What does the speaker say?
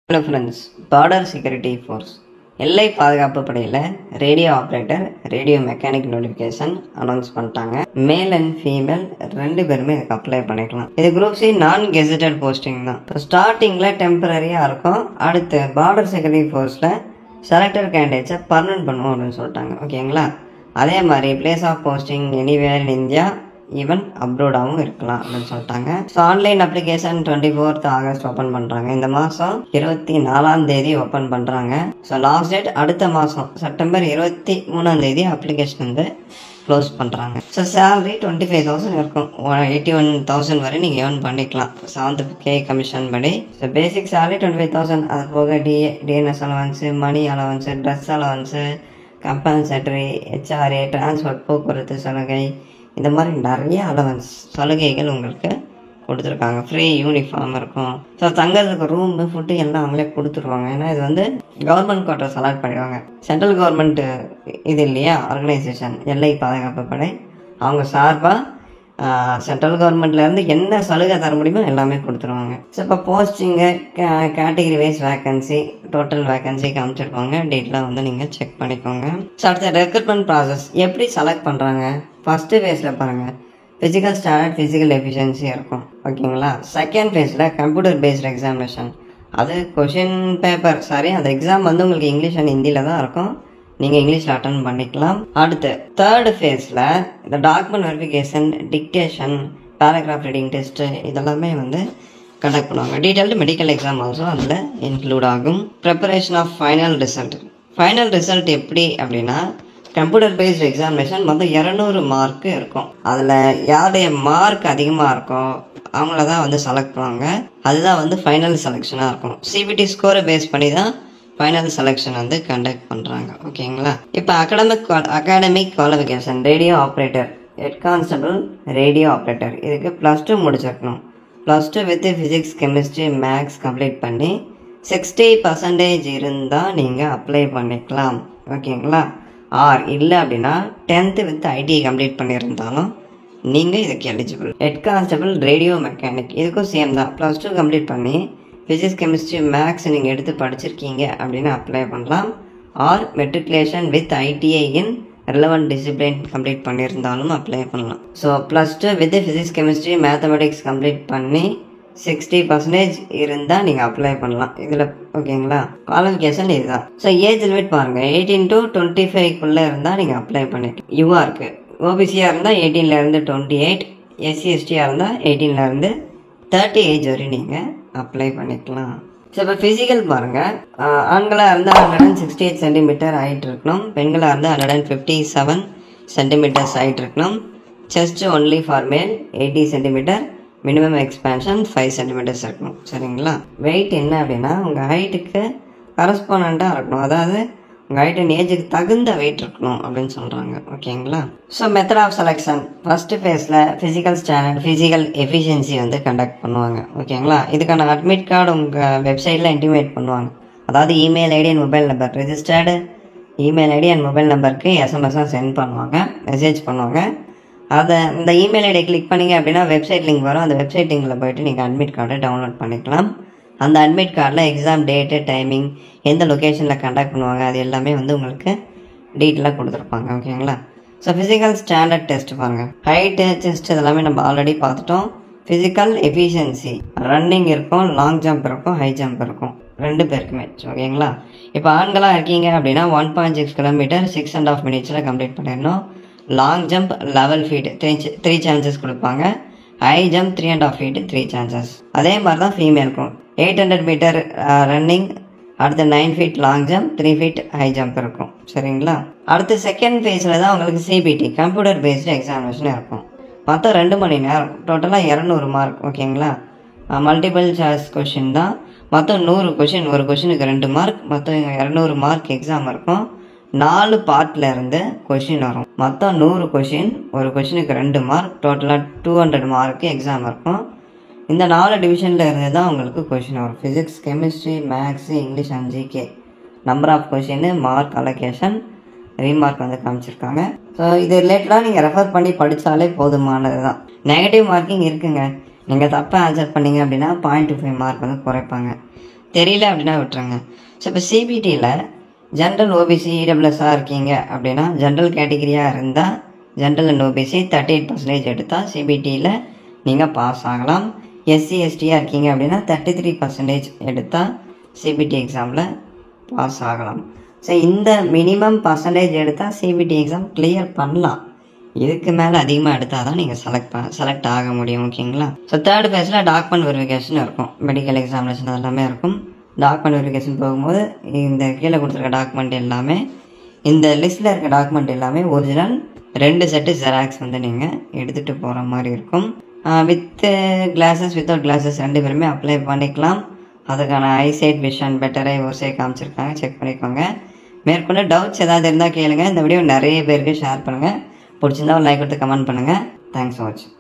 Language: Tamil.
Hello friends, border security force எல்லை பாதுகாப்பு படையில் radio operator, radio mechanic notification announce பண்ணிட்டாங்க. மேல் அண்ட் ஃபீமேல் ரெண்டு பேருமே இதுக்கு அப்ளை பண்ணிக்கலாம். இது group C non gazetted posting தான். இப்போ ஸ்டார்டிங்கில் டெம்பரரியாக இருக்கும். அடுத்து பார்டர் செக்யூரிட்டி ஃபோர்ஸில் செலக்டட் கேண்டிடேட்ஸை பர்மனன்ட் பண்ணுவோம் அப்படின்னு சொல்லிட்டாங்க. ஓகேங்களா? அதே மாதிரி place of posting anywhere in India, even அப்ரோடாகவும் இருக்கலாம் அப்படின்னு சொல்லிட்டாங்க. So online application 24th August open பண்ணுறாங்க. இந்த மாதம் 24ஆம் தேதி ஓப்பன் பண்ணுறாங்க. ஸோ லாஸ்ட் டேட் அடுத்த மாதம் செப்டம்பர் 23ஆம் தேதி அப்ளிகேஷன் வந்து க்ளோஸ் பண்ணுறாங்க. ஸோ சேலரி 25,000 இருக்கும். 81,000 வரை நீங்கள் ஏர்ன் பண்ணிக்கலாம் 7th pay கமிஷன் படி. So basic salary 25,000. அது போக TNS allowance, money allowance, dress allowance, compulsory, HRA, transport போக்குவரத்து சலுகை, இந்த மாதிரி நிறைய அலவன்ஸ் சலுகைகள் உங்களுக்கு கொடுத்துருக்காங்க. ஃப்ரீ யூனிஃபார்ம் இருக்கும். ஸோ தங்கிறதுக்கு ரூமு, ஃபுட்டு எல்லாம் அவங்களே கொடுத்துருவாங்க. ஏன்னா இது வந்து கவர்மெண்ட் குவார்ட்டர் செலக்ட் பண்ணிடுவாங்க. சென்ட்ரல் கவர்மெண்ட் இது இல்லையா, ஆர்கனைசேஷன் எல்லை பாதுகாப்பு படை, அவங்க சார்பாக சென்ட்ரல் கவர்மெண்ட்லேருந்து என்ன சலுகை தர முடியுமோ எல்லாமே கொடுத்துருவாங்க. ஸோ இப்போ போஸ்டிங்கு, category wise vacancy, total vacancy காமிச்சிருப்பாங்க. டீட்டெயிலாக வந்து நீங்கள் செக் பண்ணிக்கோங்க. ஸோ அடுத்த ரெக்ரூட்மெண்ட் ப்ராசஸ் எப்படி செலக்ட் பண்ணுறாங்க? ஃபஸ்ட்டு ஃபேஸில் பாருங்கள், ஃபிசிக்கல் ஸ்டாண்டர்ட், ஃபிசிக்கல் எஃபிஷியன்சி இருக்கும். ஓகேங்களா? செகண்ட் ஃபேஸில் கம்ப்யூட்டர் பேஸ்ட் எக்ஸாமினேஷன். அது கொஷின் பேப்பர், அந்த எக்ஸாம் வந்து உங்களுக்கு இங்கிலீஷ் அண்ட் ஹிந்தியில் தான் இருக்கும். நீங்கள் இங்கிலீஷில் அட்டன் பண்ணிக்கலாம். அடுத்து தேர்டு ஃபேஸில் இந்த document verification, dictation, paragraph reading test இதெல்லாமே வந்து கண்டக்ட் பண்ணுவாங்க. டீட்டெயில்டு மெடிக்கல் எக்ஸாம் ஆல்சோ அதில் இன்க்ளூட் ஆகும். Preparation of final result. Final result எப்படி அப்படின்னா, கம்ப்யூட்டர் பேஸ்ட் எக்ஸாமினேஷன் மொத்தம் 200 மார்க்கு இருக்கும். அதில் யாருடைய மார்க் அதிகமாக இருக்கும் அவங்கள தான் வந்து செலக்ட் பண்ணுவாங்க. அதுதான் வந்து ஃபைனல் செலெக்ஷனாக இருக்கும். சிபிடி ஸ்கோரை பேஸ் பண்ணி தான் ஃபைனல் செலெக்ஷன் வந்து கண்டக்ட் பண்ணுறாங்க. ஓகேங்களா? இப்போ academic qualification, radio operator, head constable radio operator, இதுக்கு +2 முடிச்சிருக்கணும். +2 with physics, chemistry, maths complete பண்ணி 60% இருந்தால் நீங்கள் அப்ளை பண்ணிக்கலாம். ஓகேங்களா? இல்லை அப்படின்னா 10th வித் ஐடிஐ கம்ப்ளீட் பண்ணியிருந்தாலும் நீங்கள் இதுக்கு eligible. Head constable radio mechanic இதுக்கும் சேம் தான். +2 கம்ப்ளீட் பண்ணி ஃபிசிக்ஸ், கெமிஸ்ட்ரி, மேக்ஸ் நீங்கள் எடுத்து படிச்சிருக்கீங்க அப்படின்னு அப்ளை பண்ணலாம். Matriculation with ITI in relevant discipline complete பண்ணியிருந்தாலும் அப்ளை பண்ணலாம். So +2 with physics, chemistry, mathematics complete பண்ணி 60% இருந்தால் நீங்கள் அப்ளை பண்ணலாம் இதில். ஓகேங்களா? குவாலிஃபிகேஷன் இதுதான். ஸோ ஏஜ் லிமிட் பாருங்கள், 18 to 25 இருந்தால் நீங்கள் அப்ளை பண்ணிக்கலாம். யுவா இருக்குது. ஓபிசியாக இருந்தால் 18 to 28, எஸ்சி எஸ்டியாக இருந்தால் 18 to 30 ஏஜ் வரை நீங்கள் அப்ளை பண்ணிக்கலாம். ஸோ இப்போ ஃபிசிக்கல் பாருங்கள், ஆண்களாக இருந்தால் 168 சென்டிமீட்டர் ஹைட் இருக்கணும். பெண்களாக இருந்தால் 157 சென்டிமீட்டர்ஸ் ஹைட் இருக்கணும். செஸ்ட் ஒன்லி ஃபார் மேல் 80 சென்டிமீட்டர், மினிமம் எக்ஸ்பேன்ஷன் 5 சென்டிமீட்டர்ஸ் இருக்கணும். சரிங்களா? வெயிட் என்ன அப்படின்னா உங்கள் ஹைட்டுக்கு கரஸ்பாண்டாக இருக்கணும். அதாவது உங்கள் ஹைட் அண்ட் ஏஜுக்கு தகுந்த வெயிட் இருக்கணும் அப்படின்னு சொல்கிறாங்க. ஓகேங்களா? So method of selection, first ஃபேஸில் ஃபிசிக்கல் ஸ்டாண்டர்ட், ஃபிசிக்கல் எஃபிஷியன்சி வந்து கண்டக்ட் பண்ணுவாங்க. ஓகேங்களா? இதுக்கான அட்மிட் கார்டு உங்கள் வெப்சைட்டில் இன்டிமேட் பண்ணுவாங்க. அதாவது email ID and mobile number, registered email ID and mobile நம்பருக்கு எஸ்எம்எஸ்ஸாக சென்ட் பண்ணுவாங்க, மெசேஜ் பண்ணுவாங்க. அதை இந்த இமெயில் ஐடியை கிளிக் பண்ணிங்க அப்படின்னா வெப்சைட் லிங்க் வரும். அந்த வெப்சைட் லிங்கில் போய்ட்டு நீங்கள் அட்மிட் கார்டை டவுன்லோட் பண்ணிக்கலாம். அந்த அட்மிட் கார்டில் எக்ஸாம் டேட்டு, டைமிங், எந்த லொக்கேஷனில் கண்டக்ட் பண்ணுவாங்க, அது எல்லாமே வந்து உங்களுக்கு டீட்டெயிலாக கொடுத்துருப்பாங்க. ஓகேங்களா? ஸோ ஃபிசிக்கல் ஸ்டாண்டர்ட் டெஸ்ட் பாருங்கள், ஹைட்டு, செஸ்ட் இதெல்லாமே நம்ம ஆல்ரெடி பார்த்துட்டோம். ஃபிசிக்கல் எஃபிஷியன்சி, ரன்னிங் இருக்கும், லாங் ஜம்ப் இருக்கும், ஹை ஜம்ப் இருக்கும், 2 பேருக்குமே. ஓகேங்களா? இப்போ ஆண்களாக இருக்கீங்க அப்படின்னா 1.6 கிலோமீட்டர் 6.5 minutes கம்ப்ளீட் பண்ணிடணும். லாங் ஜம்ப் 11 feet 3 chances கொடுப்பாங்க. High jump 3.5 feet 3 chances. அதே மாதிரி தான் ஃபீமேலுக்கும் 800 மீட்டர் ரன்னிங், அடுத்து 9 feet long jump, 3 feet high jump இருக்கும். சரிங்களா? அடுத்து செகண்ட் ஃபேஸில் தான் உங்களுக்கு சிபிடி கம்ப்யூட்டர் பேஸ்டு எக்ஸாமினேஷன் இருக்கும். மொத்தம் 2 மணி நேரம், டோட்டலாக 200 மார்க். ஓகேங்களா? மல்டிபிள் சாய்ஸ் கொஷின் தான். மொத்தம் 100 கொஷின், ஒரு கொஷினுக்கு 2 மார்க், மொத்தம் 200 மார்க் எக்ஸாம் இருக்கும். 4 பார்ட்டில் இருந்து கொஷின் வரும். மொத்தம் 100 கொஷின், ஒரு கொஷினுக்கு 2 மார்க், டோட்டலாக 200 மார்க்கு எக்ஸாம் இருக்கும். இந்த 4 டிவிஷனில் இருந்து தான் உங்களுக்கு கொஷின் வரும். Physics, chemistry, maths, English and GK. Number of question, mark allocation, remark வந்து காமிச்சிருக்காங்க. ஸோ இது ரிலேட்டடாக நீங்கள் ரெஃபர் பண்ணி படித்தாலே போதுமானது தான். நெகட்டிவ் மார்க்கிங் இருக்குங்க. நீங்கள் தப்பாக ஆன்சர் பண்ணிங்க அப்படின்னா 0.25 மார்க் வந்து குறைப்பாங்க. தெரியல அப்படின்னா விட்டுருங்க. ஸோ இப்போ சிபிடியில் ஜென்ரல் ஓபிசி இடபிள்யூஎஸ்ஸாக இருக்கீங்க அப்படின்னா, ஜென்ரல் கேட்டகிரியாக இருந்தால் ஜென்ரல் அண்ட் ஓபிசி 38% எடுத்தால் சிபிடியில் நீங்கள் பாஸ் ஆகலாம். எஸ்சி எஸ்டியாக இருக்கீங்க அப்படின்னா 33% எடுத்தால் சிபிடி எக்ஸாமில் பாஸ் ஆகலாம். ஸோ இந்த மினிமம் பர்சன்டேஜ் எடுத்தால் சிபிடி எக்ஸாம் கிளியர் பண்ணலாம். இதுக்கு மேலே அதிகமாக எடுத்தால் தான் நீங்கள் செலக்ட் ஆக முடியும். ஓகேங்களா? ஸோ தேர்ட் பேஜில் டாக்குமெண்ட் வெரிஃபிகேஷன் இருக்கும். மெடிக்கல் எக்ஸாமினேஷன் அதெல்லாமே இருக்கும். டாக்குமெண்ட் வெரிஃபிகேஷன் போகும்போது இந்த கீழே கொடுத்துருக்க டாக்குமெண்ட் எல்லாமே, இந்த லிஸ்ட்டில் இருக்க டாக்குமெண்ட் எல்லாமே ஒரிஜினல் 2 செட்டு ஜெராக்ஸ் வந்து நீங்கள் எடுத்துகிட்டு போகிற மாதிரி இருக்கும். வித் கிளாஸஸ் வித்தவுட் கிளாஸஸ் 2 பேருமே அப்ளை பண்ணிக்கலாம். அதுக்கான ஐசைட் விஷன் பெட்டரை ஓசை காமிச்சிருக்காங்க, செக் பண்ணிக்கோங்க. மேற்கொண்டு டவுட்ஸ் ஏதாவது இருந்தால் கேளுங்க. இந்த வீடியோ நிறைய பேருக்கு ஷேர் பண்ணுங்கள். பிடிச்சிருந்தா ஒரு லைக் கொடுத்து கமெண்ட் பண்ணுங்கள். தேங்க்ஸ் ஃபார் வாட்சிங்.